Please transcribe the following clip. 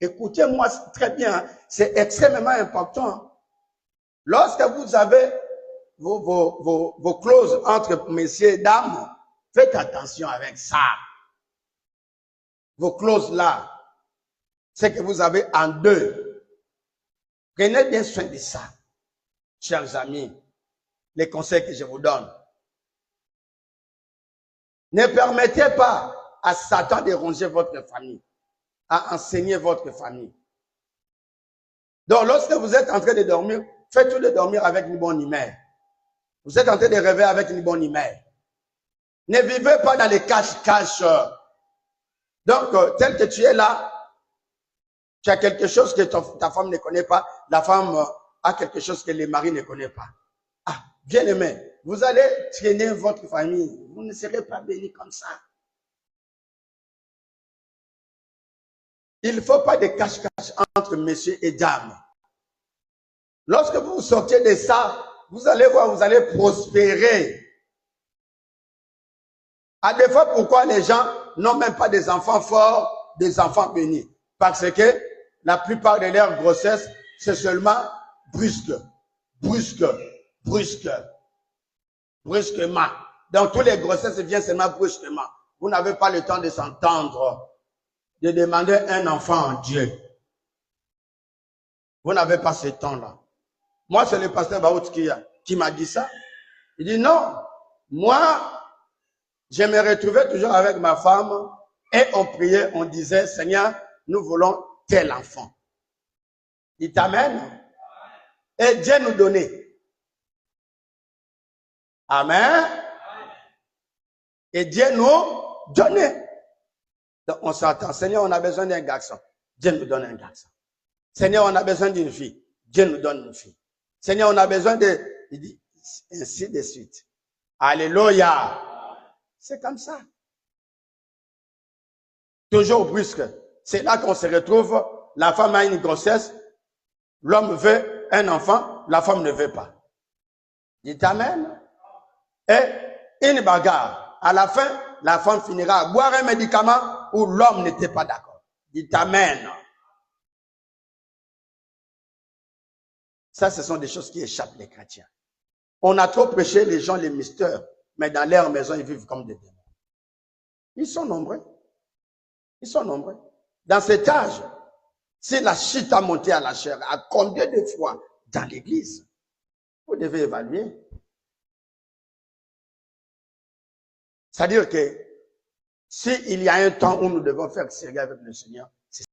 Écoutez-moi très bien, c'est extrêmement important. Lorsque vous avez vos clauses entre messieurs et dames, faites attention avec ça. Vos clauses là, c'est que vous avez en deux. Prenez bien soin de ça, chers amis, les conseils que je vous donne. Ne permettez pas à Satan de ronger votre famille, à enseigner votre famille. Donc, lorsque vous êtes en train de dormir, faites-tout de dormir avec une bonne humeur. Vous êtes en train de rêver avec une bonne humeur. Ne vivez pas dans les cache-cache. Donc, tel que tu es là, tu as quelque chose que ta femme ne connaît pas. La femme a quelque chose que le mari ne connaît pas. Ah, bien aimé, vous allez traîner votre famille. Vous ne serez pas bénis comme ça. Il ne faut pas de cache-cache entre messieurs et dames. Lorsque vous sortez de ça, vous allez voir, vous allez prospérer. À des fois, pourquoi les gens n'ont même pas des enfants forts, des enfants bénis? Parce que la plupart de leurs grossesses, c'est seulement brusquement. Donc, toutes les grossesses viennent seulement brusquement. Vous n'avez pas le temps de s'entendre, de demander un enfant en Dieu. Vous n'avez pas ce temps-là. Moi, c'est le pasteur Baout qui m'a dit ça. Il dit non, moi, je me retrouvais toujours avec ma femme et on priait, on disait, Seigneur, nous voulons tel enfant. Il t'amène et Dieu nous donnait. Amen. Et Dieu nous donnait. Donc on s'entend. Seigneur, on a besoin d'un garçon. Dieu nous donne un garçon. Seigneur, on a besoin d'une fille. Dieu nous donne une fille. Seigneur, on a besoin de... Il dit, ainsi de suite. Alléluia. C'est comme ça. Toujours brusque. C'est là qu'on se retrouve. La femme a une grossesse. L'homme veut un enfant. La femme ne veut pas. Dites amen. Et une bagarre. À la fin, la femme finira à boire un médicament où l'homme n'était pas d'accord. Dites amen. Ça, ce sont des choses qui échappent les chrétiens. On a trop prêché les gens, les mystères, mais dans leur maison, ils vivent comme des démons. Ils sont nombreux. Ils sont nombreux. Dans cet âge, si la chute a monté à la chair, à combien de fois dans l'église? Vous devez évaluer. C'est-à-dire que s'il y a un temps où nous devons faire sérieux avec le Seigneur,